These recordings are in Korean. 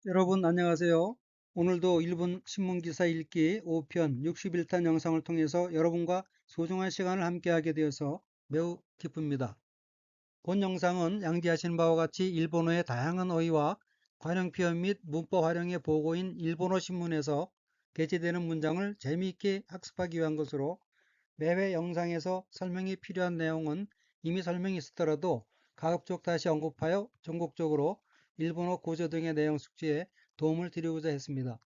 여러분 안녕하세요. 오늘도 일본 신문기사 읽기 5편 61탄 영상을 통해서 여러분과 소중한 시간을 함께하게 되어서 매우 기쁩니다. 본 영상은 양지하신 바와 같이 일본어의 다양한 어휘와 관용 표현 및 문법 활용의 보고인 일본어 신문에서 게재되는 문장을 재미있게 학습하기 위한 것으로 매회 영상에서 설명이 필요한 내용은 이미 설명이 있었더라도 가급적 다시 언급하여 전국적으로 일본어 고조 등의 내용 숙지에 도움을 드리고자 했습니다.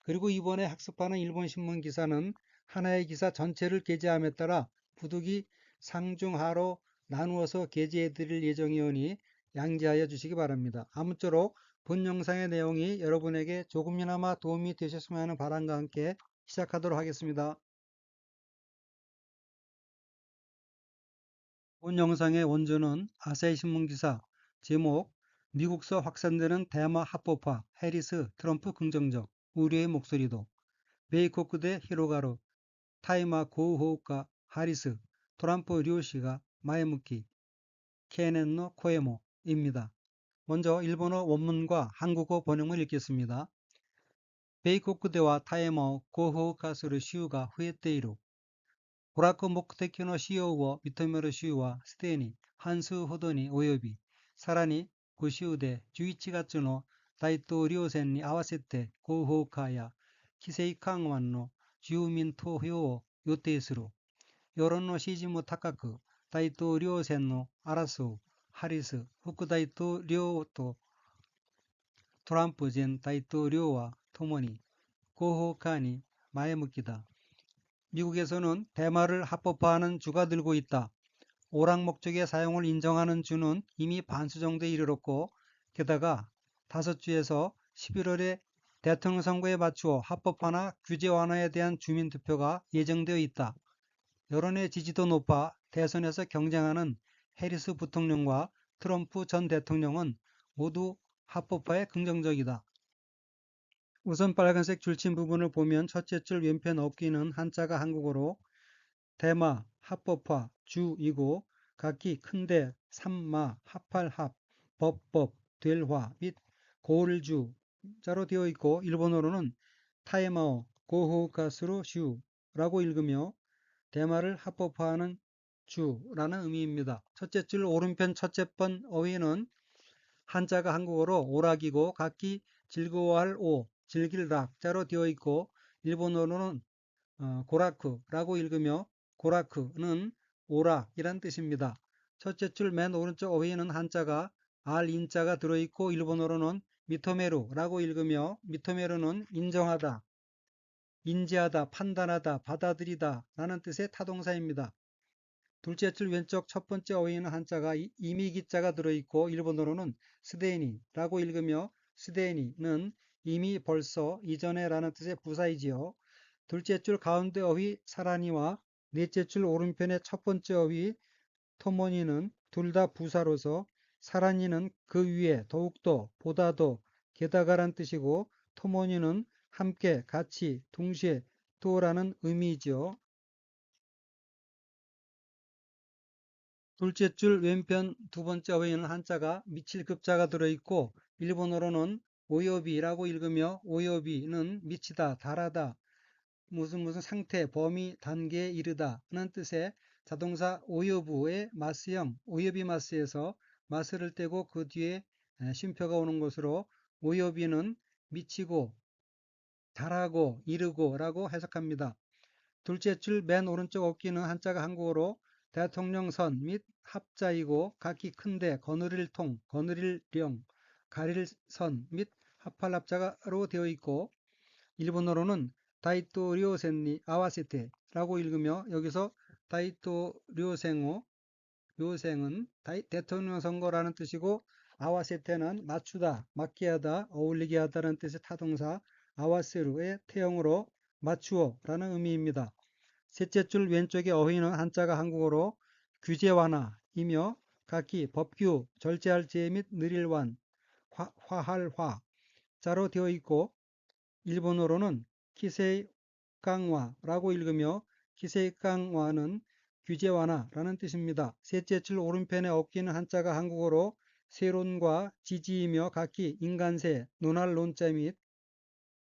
그리고 이번에 학습하는 일본 신문 기사는 하나의 기사 전체를 게재함에 따라 부득이 상중하로 나누어서 게재해 드릴 예정이오니 양지하여 주시기 바랍니다. 아무쪼록 본 영상의 내용이 여러분에게 조금이나마 도움이 되셨으면 하는 바람과 함께 시작하도록 하겠습니다. 본 영상의 원조는 아사히 신문 기사, 제목 미국서 확산되는 대마 합법화, 해리스, 트럼프 긍정적, 우려의 목소리도, 베이코크 대 히로가루, 타이마 고우호우카, 하리스, 트럼프 류시가 마에무키, 케넨노 코에모입니다. 먼저 일본어 원문과 한국어 번역을 읽겠습니다. 베이코크 대와 타이마 고우호우카스를 시우가 후에테이루, 娯楽目的の使用を認める州はすでに半数ほどに及び、さらに5州で11月の大統領選に合わせて合法化や規制緩和の住民投票を予定する。世論の支持も高く、大統領選の争うハリス副大統領とトランプ前大統領は共に合法化に前向きだ。 미국에서는 대마를 합법화하는 주가 늘고 있다. 오락 목적의 사용을 인정하는 주는 이미 반수 정도에 이르렀고, 게다가 5주에서 11월에 대통령 선거에 맞추어 합법화나 규제 완화에 대한 주민투표가 예정되어 있다. 여론의 지지도 높아 대선에서 경쟁하는 해리스 부통령과 트럼프 전 대통령은 모두 합법화에 긍정적이다. 우선 빨간색 줄친 부분을 보면 첫째 줄 왼편 어귀는 한자가 한국어로 대마, 합법화, 주이고 각기 큰대, 삼마, 합할합, 법법, 될화 및 고을주자로 되어 있고 일본어로는 타에마오, 고호가스로 슈라고 읽으며 대마를 합법화하는 주라는 의미입니다. 첫째 줄 오른편 첫째 번 어휘는 한자가 한국어로 오락이고 각기 즐거워할 오, 즐길 락자로 되어 있고 일본어로는 고라크라고 읽으며 고라크는 오락이란 뜻입니다. 첫째 줄 맨 오른쪽 어휘에는 한자가 알 인자가 들어있고 일본어로는 미토메루라고 읽으며 미토메루는 인정하다, 인지하다, 판단하다, 받아들이다 라는 뜻의 타동사입니다. 둘째 줄 왼쪽 첫 번째 어휘에는 한자가 이미기자가 들어있고 일본어로는 스데니라고 읽으며 스데니는 이미 벌써 이전에 라는 뜻의 부사이지요. 둘째 줄 가운데 어휘 사라니와 넷째 줄 오른편의 첫 번째 어휘 토모니는 둘 다 부사로서 사라니는 그 위에 더욱더 보다도 게다가란 뜻이고 토모니는 함께 같이 동시에 또라는 의미이지요. 둘째 줄 왼편 두 번째 어휘에는 한자가 미칠 급자가 들어있고 일본어로는 오요비라고 읽으며 오요비는 미치다, 달하다, 무슨 상태, 범위, 단계에 이르다는 뜻의 자동사 오요부의 마스형 오요비 마스에서 마스를 떼고 그 뒤에 쉼표가 오는 것으로 오요비는 미치고, 달하고, 이르고 라고 해석합니다. 둘째 줄 맨 오른쪽 어귀는 한자가 한국어로 대통령선 및 합자이고 각기 큰데 거느릴 통, 거느릴 령, 가릴 선 및 합할 합자로 되어 있고 일본어로는 다이토 료센니 아와세테라고 읽으며 여기서 다이토 료생은 대통령 선거라는 뜻이고 아와세테는 맞추다, 맞게 하다, 어울리게 하다라는 뜻의 타동사 아와세루의 태형으로 맞추어라는 의미입니다. 셋째 줄 왼쪽의 어휘는 한자가 한국어로 규제 완화이며 각기 법규, 절제할 제 및 느릴 완, 화할 화자로 되어 있고 일본어로는 키세이 강화라고 읽으며 키세이 강화는 규제 완화라는 뜻입니다. 셋째 줄 오른편에 어귀는 한자가 한국어로 세론과 지지이며 각기 인간새, 논할 논자 및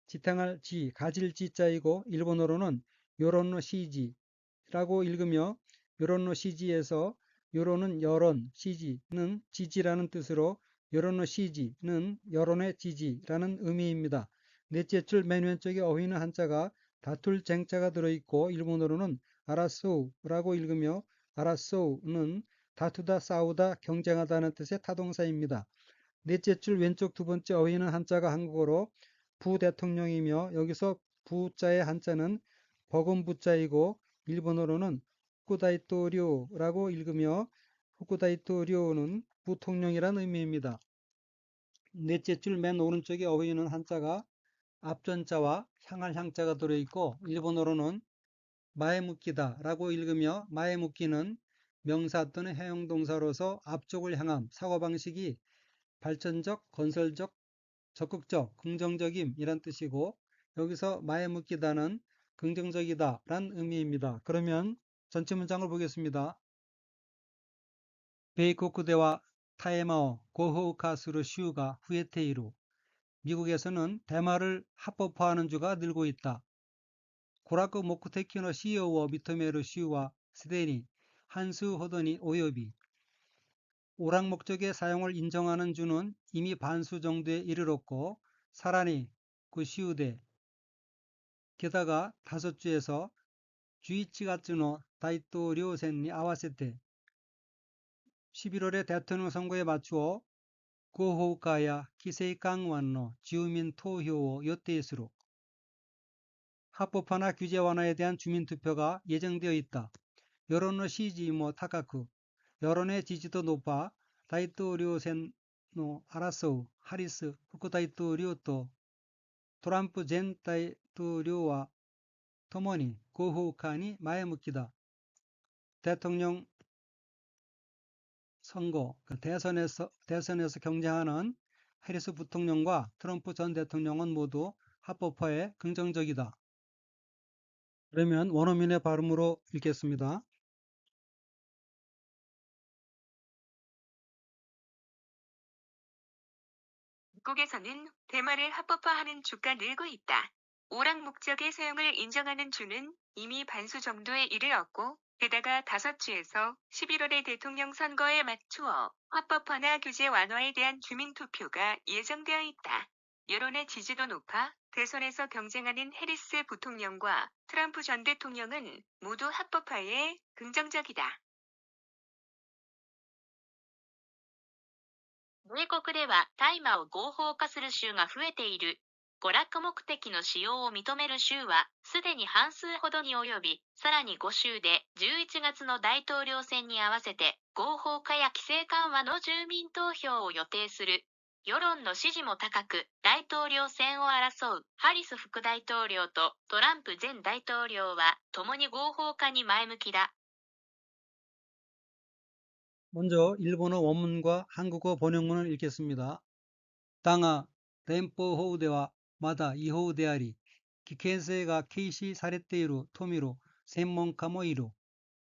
지탱할 지, 가질 지자이고 일본어로는 요론노 시지라고 읽으며 요론노 시지에서 요론은 여론, 시지는 지지라는 뜻으로 요론노 시지는 여론의 지지라는 의미입니다. 넷째 줄 맨 왼쪽에 어휘는 한자가 다툴 쟁자가 들어있고 일본어로는 아라소우라고 읽으며 아라소우는 다투다, 싸우다, 경쟁하다는 뜻의 타동사입니다. 넷째 줄 왼쪽 두 번째 어휘는 한자가 한국어로 부대통령이며 여기서 부자의 한자는 버금부자이고 일본어로는 후쿠다이토료라고 읽으며 후쿠다이토료는 부통령이란 의미입니다. 넷째 줄 맨 오른쪽에 어휘는 한자가 앞전자와 향할 향자가 들어있고 일본어로는 마에묵기다 라고 읽으며 마에묵기는 명사 또는 해용동사로서 앞쪽을 향함, 사고방식이 발전적, 건설적, 적극적, 긍정적임 이란 뜻이고 여기서 마에묵기다는 긍정적이다 란 의미입니다. 그러면 전체 문장을 보겠습니다. 베이코쿠대와 타에마오 고호우카스루 슈가 후에테이루 미국에서는 대마를 합법화하는 주가 늘고 있다. 고라쿠 모쿠테키노 시요오 미토메루 슈와 스데니 한수 호더니 오요비 오락 목적의 사용을 인정하는 주는 이미 반수 정도에 이르렀고 사라니 구시우대 게다가 다섯 주에서 주이치가츠노 다이토료센니 아와세테 11월의 대통령 선거에 맞추어 고호가야 기세이강완노 지우민 토효오 요테이스로 합법화나 규제 완화에 대한 주민투표가 예정되어 있다. 여론의 시지모 타카쿠 여론의 지지도 높아 다이토료센노 아라소우 하리스 후쿠다이토료또トランプ 전 다이토료와 토모니 고후칸이 마에묵기다. 대통령 선거, 대선에서 경쟁하는 해리스 부통령과 트럼프 전 대통령은 모두 합법화에 긍정적이다. 그러면 원어민의 발음으로 읽겠습니다. 미국에서는 대마를 합법화하는 주가 늘고 있다. 오락 목적의 사용을 인정하는 주는 이미 반수 정도에 이르렀고 게다가 다섯 주에서 11월의 대통령 선거에 맞추어 합법화나 규제 완화에 대한 주민투표가 예정되어 있다. 여론의 지지도 높아 대선에서 경쟁하는 해리스 부통령과 트럼프 전 대통령은 모두 합법화에 긍정적이다. 米国では大麻を合法化する州が増えている。娯楽目的の使用を認める州はすでに半数ほどに及び、さらに5州で11月の大統領選に合わせて合法化や規制緩和の住民投票を予定する。世論の支持も高く、大統領選を争うハリス副大統領とトランプ前大統領は共に合法化に前向きだ。 먼저 일본어 원문과 한국어 번역문을 읽겠습니다. 당하 덴포호우대와 마다 이호우대아리 기켄세가 케이시 사레테이루 토미로専門家もいる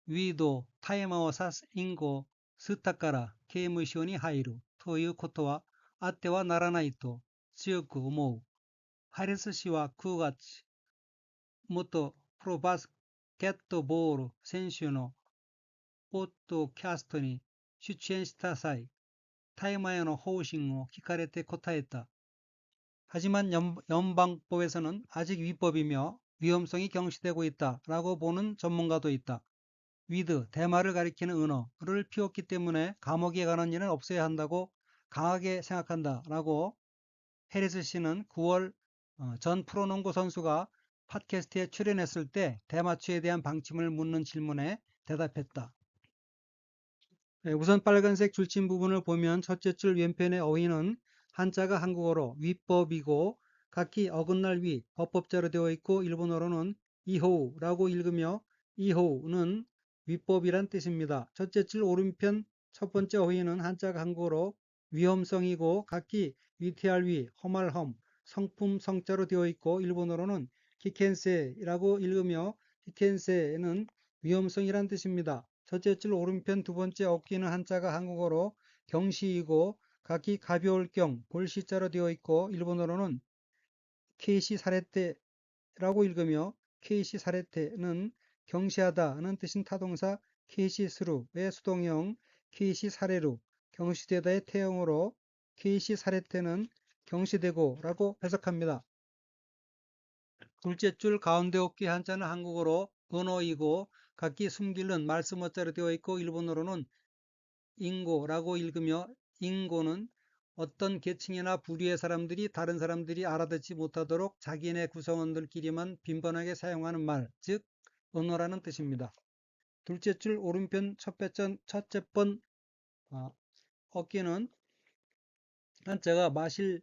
위도 타이마오 사스 인고 스타카라刑務所に 入る ということはあってはならないと強く思う。ハリス氏は9月、元プロバスケットボール選手のポッドキャストに出演した際、大麻への方針を聞かれて答えた。 하지만 연방법에서는 아직 위법이며 위험성이 경시되고 있다라고 보는 전문가도 있다. 위드, 대마를 가리키는 은어를 피웠기 때문에 감옥에 가는 일은 없어야 한다고 강하게 생각한다라고 해리스 씨는 9월 전 프로농구 선수가 팟캐스트에 출연했을 때 대마초에 대한 방침을 묻는 질문에 대답했다. 우선 빨간색 줄침 부분을 보면 첫째 줄 왼편의 어휘는 한자가 한국어로 위법이고 각기 어긋날 위, 어법자로 되어 있고 일본어로는 이호우라고 읽으며 이호우는 위법이란 뜻입니다. 첫째 줄 오른편 첫 번째 어휘는 한자가 한국어로 위험성이고 각기 위태할 위, 험할 험, 성품 성자로 되어 있고 일본어로는 키켄세라고 읽으며 키켄세는 위험성이란 뜻입니다. 첫째 줄 오른편 두 번째 어귀는 한자가 한국어로 경시이고 각기 가벼울 경 볼시자로 되어 있고 일본어로는 케이시 사레테라고 읽으며 케이시 사레테는 경시하다는 뜻인 타동사 케이시스루의 수동형 케이시 사레루 경시되다의 태형으로 케이시 사레테는 경시되고라고 해석합니다. 둘째 줄 가운데 어깨 한자는 한국어로 언어이고 각기 숨기는 말씀어자로 되어 있고 일본어로는 인고라고 읽으며 인고는 어떤 계층이나 부류의 사람들이 다른 사람들이 알아듣지 못하도록 자기네 구성원들끼리만 빈번하게 사용하는 말, 즉 언어라는 뜻입니다. 둘째 줄 오른편 첫째 번 어깨는 한자가 마실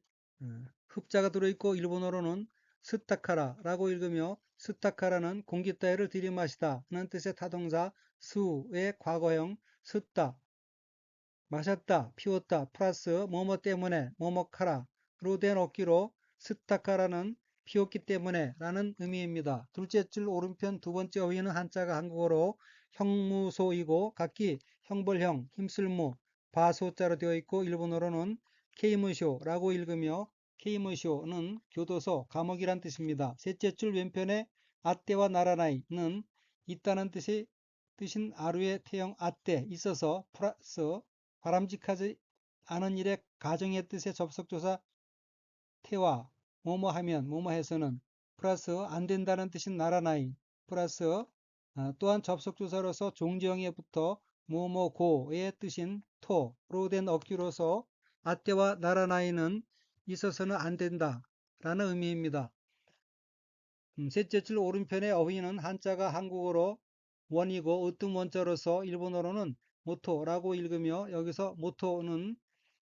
흡자가 들어있고 일본어로는 스타카라라고 읽으며 스타카라는 공기 따위를 들이마시다 는 뜻의 타동사 수의 과거형 스다 마셨다, 피웠다, 플러스 뭐뭐 때문에, 뭐뭐카라로 된 어기로 스타카라는 피웠기 때문에 라는 의미입니다. 둘째 줄 오른편 두 번째 어휘는 한자가 한국어로 형무소이고 각기 형벌형, 힘쓸무, 바소자로 되어 있고 일본어로는 케이무쇼라고 읽으며 케이무쇼는 교도소, 감옥이란 뜻입니다. 셋째 줄 왼편에 아떼와 나라나이는 있다는 뜻인 아루의 태형 아떼 있어서 플러스 바람직하지 않은 일의 가정의 뜻의 접속조사 태와 뭐뭐 하면 뭐뭐 해서는 플러스 안 된다는 뜻인 나라나이 플러스 또한 접속조사로서 종지형에부터 뭐뭐고의 뜻인 토로 된 어귀로서 아떼와 나라나이는 있어서는 안 된다 라는 의미입니다. 셋째 줄 오른편의 어휘는 한자가 한국어로 원이고 으뜸 원자로서 일본어로는 모토라고 읽으며 여기서 모토는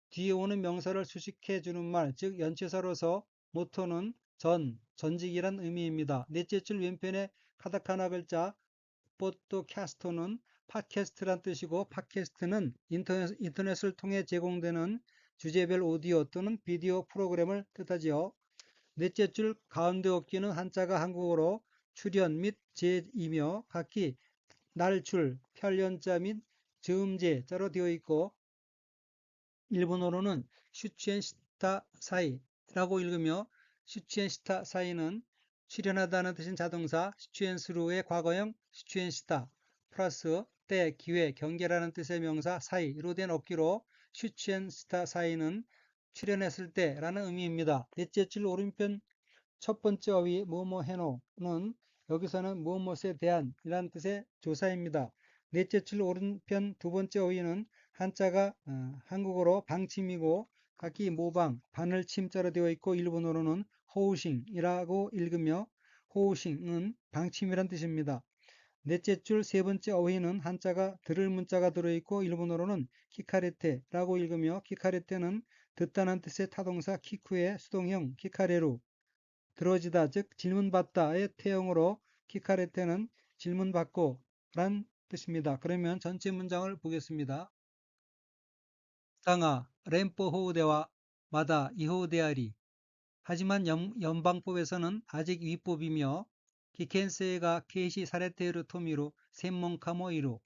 뒤에 오는 명사를 수식해 주는 말, 즉 연체사로서 모토는 전직이란 의미입니다. 넷째 줄 왼편의 카타카나 글자 포토캐스토는 팟캐스트란 뜻이고 팟캐스트는 인터넷을 통해 제공되는 주제별 오디오 또는 비디오 프로그램을 뜻하지요. 넷째 줄 가운데 어귀는 한자가 한국어로 출연 및 제이며 각기 날출, 편련자 및 즈음제자로 되어 있고 일본어로는 슈치엔시타 사이라고 읽으며 슈치엔시타 사이는 출연하다는 뜻인 자동사 슈치엔스루의 과거형 슈치엔시타 플러스 때, 기회, 경계라는 뜻의 명사 사이로 된 어귀로 슈치엔시타 사이는 출연했을 때라는 의미입니다. 넷째 줄 오른편 첫 번째 어휘 뭐뭐 해노는 여기서는 무엇에 대한 이라는 뜻의 조사입니다. 넷째 줄 오른편 두 번째 어휘는 한자가 한국어로 방침이고 각기 모방, 바늘 침자로 되어 있고 일본어로는 호우싱이라고 읽으며 호우싱은 방침이란 뜻입니다. 넷째 줄 세 번째 어휘는 한자가 들을 문자가 들어있고 일본어로는 키카레테라고 읽으며 키카레테는 듣다는 뜻의 타동사 키쿠의 수동형 키카레루 들어지다 즉 질문받다의 태형으로 키카레테는 질문받고 란 뜻입니다. 그러면 전체 문장을 보겠습니다. 당하 렘포 호우대와 마다 이호우대아리 하지만 연방법에서는 아직 위법이며 기켄세가 케이시 사레테르 토미로専門家もいる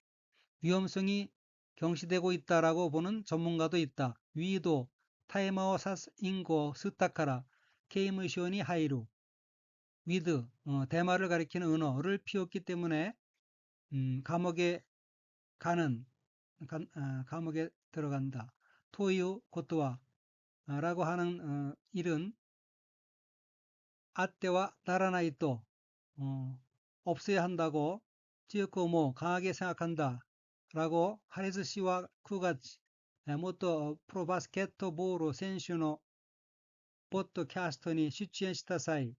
위험성이 경시되고 있다라고 보는 전문가도 있다. 위도 타이마오 사스인고 스타카라 케이무시온이 하이루 위드 대마를 가리키는 은어를 피웠기 때문에 감옥에 가는 감옥에 들어간다. 토유 고토와 라고 하는 일은 아떼와 나라나이또 없어야 한다고 찌어코모 강하게 생각한다 라고 하리스 씨와 쿠가치 모토 프로바스켓볼로 선수의 포드캐스트니 슈치엔した 際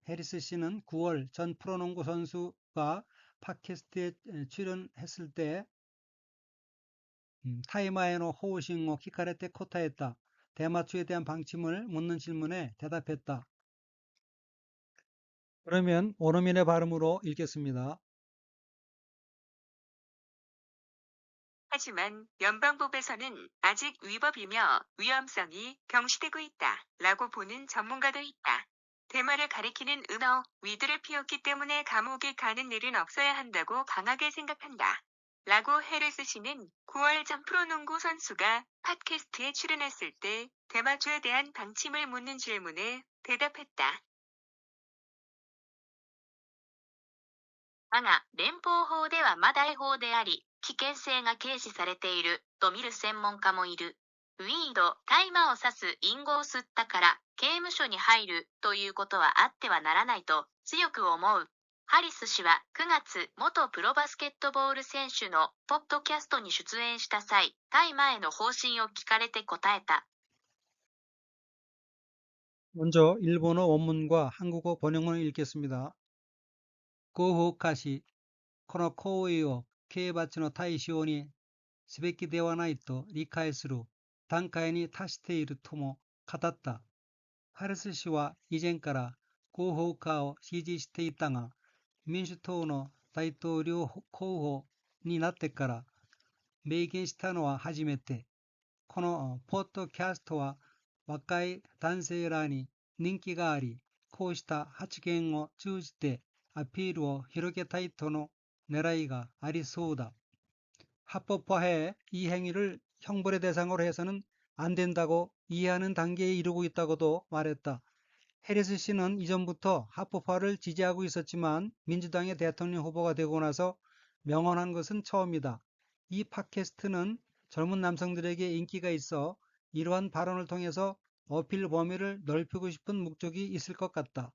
해리스 씨는 9월 전 프로농구 선수가 팟캐스트에 출연했을 때 타이마에노 호우싱오 키카레테 코타했다. 대마초에 대한 방침을 묻는 질문에 대답했다. 그러면 원어민의 발음으로 읽겠습니다. 하지만 연방법에서는 아직 위법이며 위험성이 경시되고 있다 라고 보는 전문가도 있다. 대마를 가리키는 은어, 위드를 피웠기 때문에 감옥에 가는 일은 없어야 한다고 강하게 생각한다. 라고 헤르스 씨는 9월 전 프로농구 선수가 팟캐스트에 출연했을 때 대마초에 대한 방침을 묻는 질문에 대답했다. だが、連邦法ではまだ違法であり、危険性が軽視されている、と見る専門家もいる。ウィード、大麻を指す隠語を吸ったから、刑務所に入る、ということはあってはならないと、強く思う。ハリス氏は9月、元プロバスケットボール選手のポッドキャストに出演した際、大麻への方針を聞かれて答えた。 먼저 일본어 원문과 한국어 번역문을 읽겠습니다. 고호카시 코노 코우이오 케이바츠노 타이시오니 스베키 데와나이토 리카에스루 단카에니 타시테이르 토모 카다tta. 하르스 씨와 이젠から 고호카を支持していたが、民主党の大統領候補になってから明言したのは初めて。このポッドキャストは若い男性らに人気があり、こうした発言を通じてアピールを広げたいとの狙いがありそうだ。 합법화해 이 행위를 형벌의 대상으로 해서는 안 된다고 이해하는 단계에 이르고 있다고도 말했다. 해리스 씨는 이전부터 합법화를 지지하고 있었지만 민주당의 대통령 후보가 되고 나서 명언한 것은 처음이다. 이 팟캐스트는 젊은 남성들에게 인기가 있어 이러한 발언을 통해서 어필 범위를 넓히고 싶은 목적이 있을 것 같다.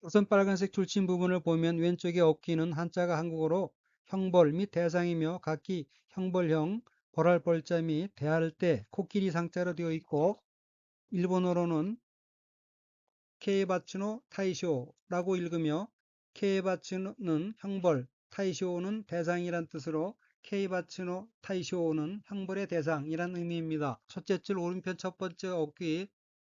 우선 빨간색 줄친 부분을 보면 왼쪽에 어깨는 한자가 한국어로 형벌 및 대상이며 각기 형벌형, 벌할 벌자 및 대할 때 코끼리 상자로 되어 있고 일본어로는 케이바츠노 타이쇼라고 읽으며 케이바츠는 형벌, 타이쇼는 대상이란 뜻으로 케이바츠노 타이쇼는 형벌의 대상이란 의미입니다. 첫째 줄 오른편 첫 번째 어귀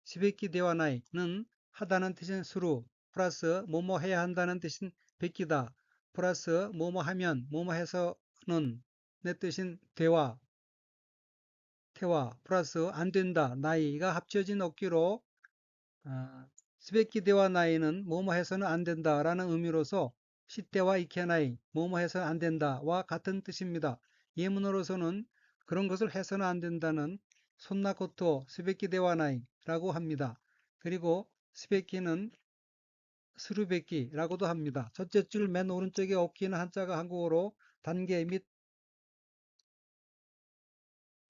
스베키 데와나이는 하다는 뜻인 수루 플러스 뭐뭐 해야 한다는 뜻인 베끼다 플러스 뭐뭐 하면 뭐뭐 해서는 내 뜻인 대화 태화 플러스 안 된다 나이가 합쳐진 어귀로 스베키 데와 나이는 뭐뭐 해서는 안 된다라는 의미로서 시대와 이케나이 뭐뭐 해서는 안 된다와 같은 뜻입니다. 예문으로서는 그런 것을 해서는 안 된다는 손나코토 스베키 데와 나이라고 합니다. 그리고 스베키는 스루베키라고도 합니다. 첫째 줄 맨 오른쪽에 어기는 한자가 한국어로 단계 및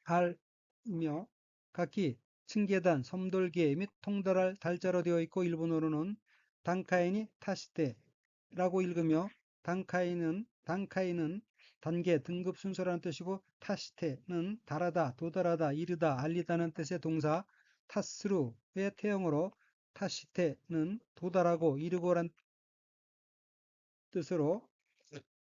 달이며 각기 층계단, 섬돌개 및 통달할 달자로 되어 있고 일본어로는 단카이니 타시테라고 읽으며 단카이는 단계, 등급 순서라는 뜻이고 타시테는 달하다, 도달하다, 이르다, 알리다는 뜻의 동사 타스루의 태형으로 타시테는 도달하고 이르고란 뜻으로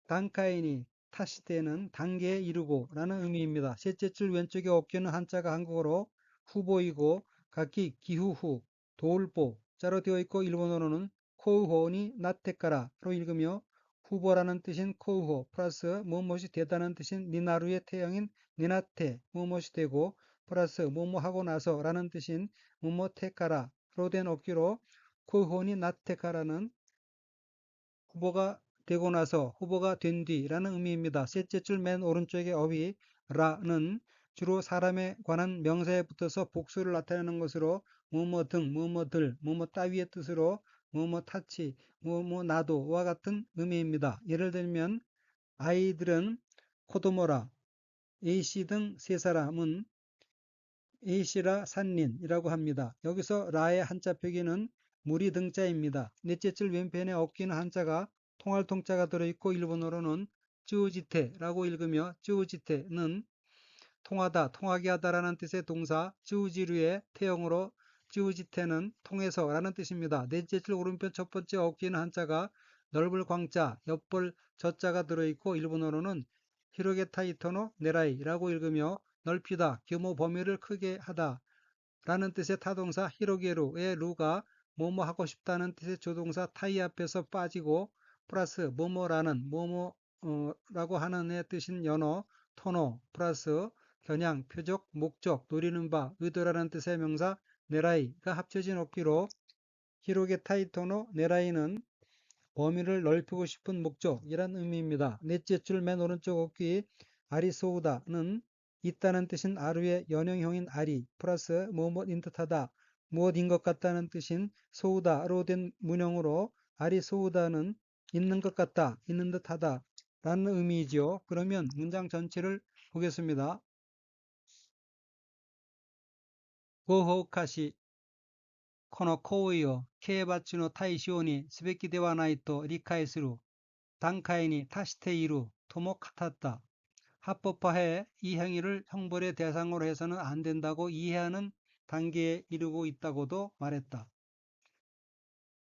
단카이니 타시테는 단계에 이르고 라는 의미입니다. 셋째 줄 왼쪽에 어깨는 한자가 한국어로 후보이고 각기 기후후, 도울보 자로 되어 있고 일본어로는 코우호니 나테카라로 읽으며 후보라는 뜻인 코우호 플러스 무엇이 되다는 뜻인 니나루의 태형인 니나테 무엇이 되고 플러스 뭐뭐하고 나서 라는 뜻인 무모테카라로 된 어깨로 코우호니 나테카라는 후보가 되고 나서 후보가 된 뒤라는 의미입니다. 셋째 줄 맨 오른쪽의 어휘 라는 주로 사람에 관한 명사에 붙어서 복수를 나타내는 것으로 뭐뭐 등, 뭐뭐 들, 뭐뭐 따위의 뜻으로 뭐뭐 타치, 뭐뭐 나도와 같은 의미입니다. 예를 들면 아이들은 코도모라, A씨 등 세 사람은 A씨라 산린이라고 합니다. 여기서 라의 한자 표기는 무리 등자입니다. 넷째 줄 왼편에 어기는 한자가 통할 통자가 들어있고 일본어로는 쯔우지테라고 읽으며 쯔우지테는 통하다, 통하게 하다라는 뜻의 동사 쯔우지류의 태형으로 쯔우지테는 통해서라는 뜻입니다. 넷째 줄 오른편 첫 번째 어기는 한자가 넓을 광자, 옆벌 저자가 들어있고 일본어로는 히로게 타이토노 네라이라고 읽으며 넓히다, 규모 범위를 크게 하다 라는 뜻의 타동사 히로게루의 루가 뭐뭐 하고 싶다는 뜻의 조동사 타이 앞에서 빠지고 플러스 뭐뭐라는 뭐뭐라고 하는 뜻인 연어 토노 플러스 겨냥, 표적, 목적, 노리는 바, 의도라는 뜻의 명사 네라이가 합쳐진 어귀로 히로게 타이토노 네라이는 범위를 넓히고 싶은 목적이란 의미입니다. 넷째 줄 맨 오른쪽 어귀 아리소우다는 있다는 뜻인 아루의 연형형인 아리 플러스 무엇인 듯하다, 무엇인 것 같다는 뜻인 소우다로 된 문형으로 아리소우다는 있는 것 같다, 있는 듯하다 라는 의미이지요. 그러면 문장 전체를 보겠습니다. 고호카시 この行為を刑罰の対象にすべきではないと理解する段階に達しているとも語った. 합법화해 이 행위를 형벌의 대상으로 해서는 안 된다고 이해하는 단계에 이르고 있다고도 말했다.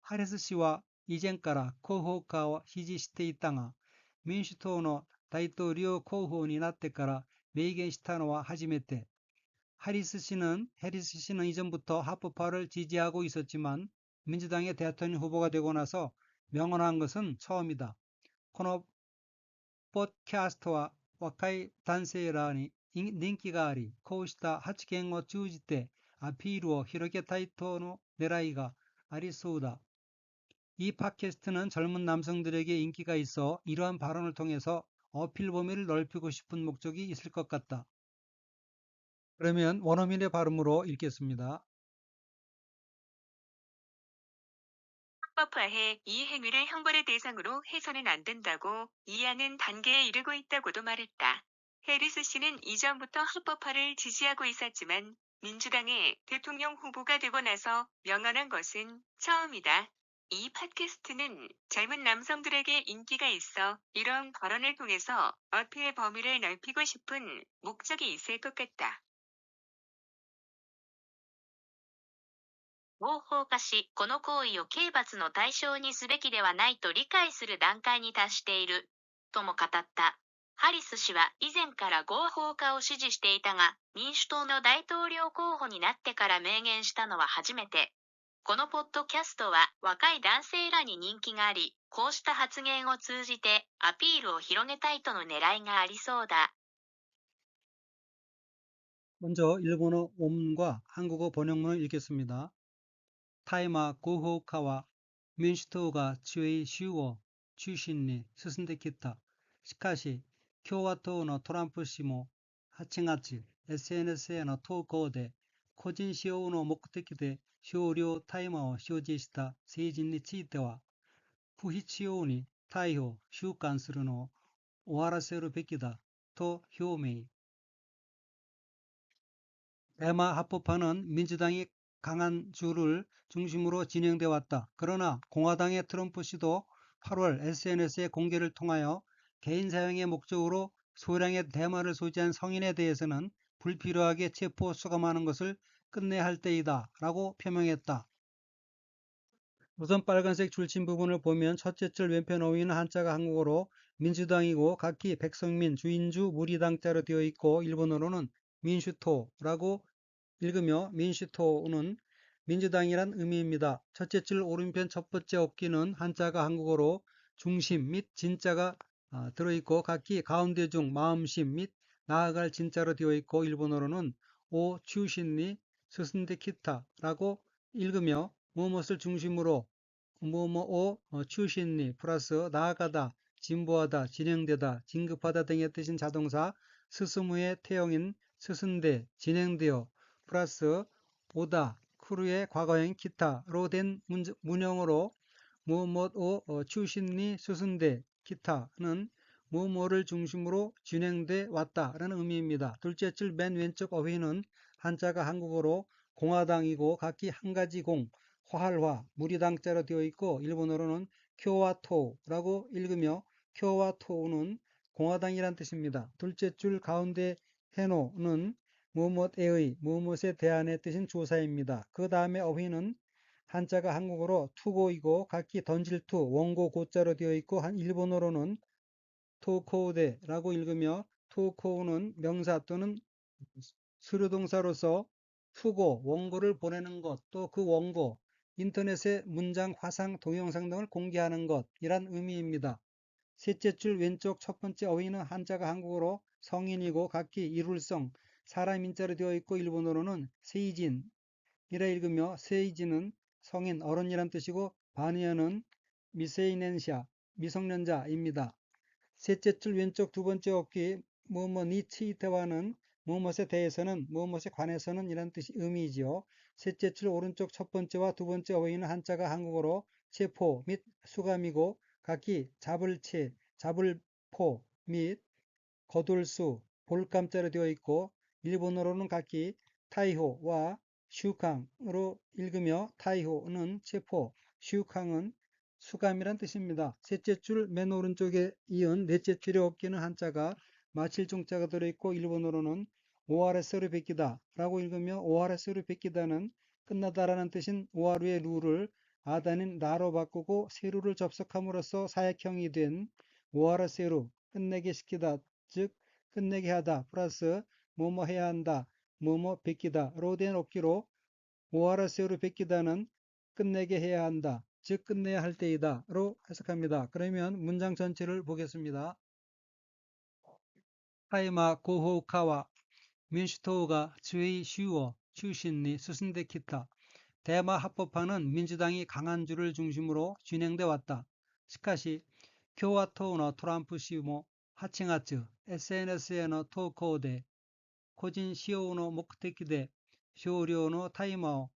하리스 씨와 이전까라候補家を 支持していたが、民主党の大統領候補になってから明言したのは初めて. 해리스 씨는 이전부터 합법화를 지지하고 있었지만 민주당의 대통령 후보가 되고 나서 명언한 것은 처음이다. このポッドキャストは若い男性らに人気があり、こうした発言を通じてアピールを広げたいとの狙いがありそうだ. 이 팟캐스트는 젊은 남성들에게 인기가 있어 이러한 발언을 통해서 어필 범위를 넓히고 싶은 목적이 있을 것 같다. 그러면 원어민의 발음으로 읽겠습니다. 합법화해 이 행위를 형벌의 대상으로 해서는 안 된다고 이해하는 단계에 이르고 있다고도 말했다. 해리스 씨는 이전부터 합법화를 지지하고 있었지만 민주당의 대통령 후보가 되고 나서 명언한 것은 처음이다. 이 팟캐스트는 젊은 남성들에게 인기가 있어 이런 발언을 통해서 어필의 범위를 넓히고 싶은 목적이 있을 것 같다. 合法化し、この行為を刑罰の対象にすべきではないと理解する段階に達している、とも語った。ハリス氏は以前から合法化を支持していたが、民主党の大統領候補になってから明言したのは初めて。このポッドキャストは若い男性らに人気があり、こうした発言を通じてアピールを広げたいとの狙いがありそうだ。 먼저 일본어 원문과 한국어 번역문을 읽겠습니다. 타이마 고호카와 민주党が 強い州を中心に進んできた。しかし、共和党のトランプ氏も8月、SNS への投稿で、個人使用の目的で少量大麻を所持した成人については、不必要に逮捕・収監するのを終わらせるべきだと表明。대마 합법화는 민주당이 강한 주를 중심으로 진행돼 왔다. 그러나 공화당의 트럼프 씨도 8월 SNS의 공개를 통하여 개인 사용의 목적으로 소량의 대마를 소지한 성인에 대해서는 불필요하게 체포 수감하는 것을 끝내야 할 때이다 라고 표명했다. 우선 빨간색 줄침 부분을 보면 첫째 줄 왼편 어휘는 한자가 한국어로 민주당이고 각기 백성민, 주인주, 무리당자로 되어 있고 일본어로는 민슈토라고 읽으며 민슈토는 민주당이란 의미입니다. 첫째 줄 오른편 첫 번째 어귀는 한자가 한국어로 중심 및 진자가 들어있고 각기 가운데 중 마음심 및 나아갈 진자로 되어 있고 일본어로는 오 추신니 스승데 키타라고 읽으며 무엇을 중심으로 뭐뭐 추신니 플러스 나아가다, 진보하다, 진행되다, 진급하다 등의 뜻인 자동사 스스무의 태형인 스승대, 진행되어 플러스 오다, 크루의 과거형 기타로 된 문형으로 무엇 추신니 스승대 기타는 무엇을 중심으로 진행돼 왔다라는 의미입니다. 둘째 줄 맨 왼쪽 어휘는 한자가 한국어로 공화당이고 각기 한 가지 공, 화할화, 무리당자로 되어 있고 일본어로는 쿄와토라고 읽으며 쿄와토는 공화당이란 뜻입니다. 둘째 줄 가운데 해노는 무엇에의, 무엇에 대한의 뜻인 조사입니다. 그 다음에 어휘는 한자가 한국어로 투고이고 각기 던질 투, 원고 고자로 되어 있고 일본어로는 토코우데라고 읽으며 토코우는 명사 또는 수료동사로서 투고, 원고를 보내는 것, 또 그 원고, 인터넷에 문장, 화상, 동영상 등을 공개하는 것이란 의미입니다. 셋째 줄 왼쪽 첫 번째 어휘는 한자가 한국어로 성인이고 각기 이룰성, 사람 인자로 되어 있고 일본어로는 세이진이라 읽으며 세이진은 성인, 어른이란 뜻이고 바니어는 미세이넨시아, 미성년자입니다. 셋째 줄 왼쪽 두 번째 어깨 뭐뭐 니치이테와는 무엇에 대해서는 무엇에 관해서는 이란 뜻이 의미이지요. 셋째 줄 오른쪽 첫 번째와 두 번째 어휘는 한자가 한국어로 체포 및 수감이고 각기 잡을 채, 잡을 포 및 거둘수, 볼감자로 되어 있고 일본어로는 각기 타이호와 슈캉으로 읽으며 타이호는 체포, 슈캉은 수감이란 뜻입니다. 셋째 줄 맨 오른쪽에 이은 넷째 줄의 어깨는 한자가 마칠 종자가 들어있고 일본어로는 ORS로 베끼다 라고 읽으며 ORS로 베끼다는 끝나다라는 뜻인 오하루의 루를 아다닌 라로 바꾸고 세루를 접속함으로써 사역형이 된 오하라세루 끝내게 시키다 즉 끝내게 하다 플러스 뭐뭐 해야 한다 뭐뭐 베끼다로 된 어깨로 오하라세우로 베끼다는 끝내게 해야 한다 즉 끝내야 할 때이다 로 해석합니다. 그러면 문장 전체를 보겠습니다. 타이마 고호카와 민주党가 주의 슈어 출신이 수신되기다. 대마 합법화는 민주당이 강한 주를 중심으로 진행돼 왔다. 시카시共和党の トランプ氏も8月 SNS への投稿で個人使用の目的で少量の大麻を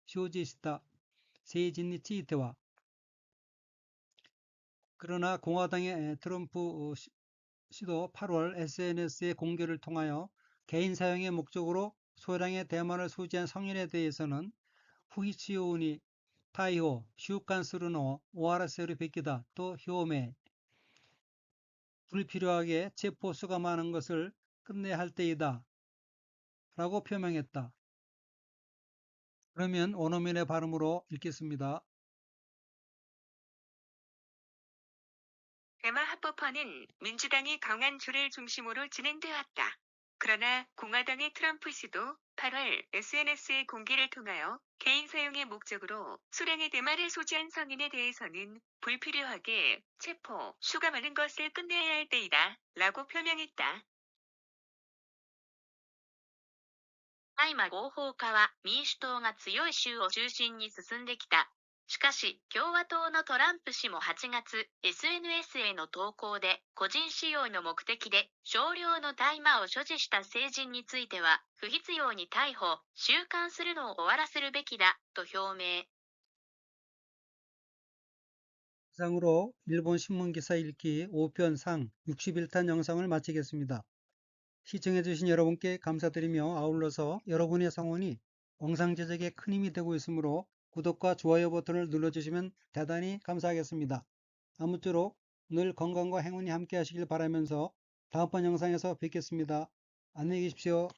所持した成人については 그러나 공화당의 트럼프 씨도 8월 SNS의 공개를 통하여 개인 사용의 목적으로 소량의 대麻를 소지한 성인에 대해서는 후이치오니 타이호 슈칸스루노 오하라세를 베끼다 또 효매 불필요하게 체포 수감하는 것을 끝내야 할 때이다 라고 표명했다. 그러면 원어민의 발음으로 읽겠습니다. 대마 합법화는 민주당이 강한 주를 중심으로 진행되었다. 그러나 공화당의 트럼프 씨도 8월 SNS의 공개를 통하여 개인 사용의 목적으로 소량의 대마를 소지한 성인에 대해서는 불필요하게 체포, 수감하는 것을 끝내야 할 때이다 라고 표명했다. 大麻合法化は民主党が強い州を中心に進んできた。しかし、共和党のトランプ氏も8月、SNS への投稿で、個人使用の目的で、少量の大麻を所持した成人については、不必要に逮捕、収監するのを終わらせるべきだ、と表明。 이상으로 일본 신문기사 읽기 5편 상 61탄 영상을 마치겠습니다. 시청해주신 여러분께 감사드리며 아울러서 여러분의 성원이 영상 제작에 큰 힘이 되고 있으므로 구독과 좋아요 버튼을 눌러주시면 대단히 감사하겠습니다. 아무쪼록 늘 건강과 행운이 함께 하시길 바라면서 다음번 영상에서 뵙겠습니다. 안녕히 계십시오.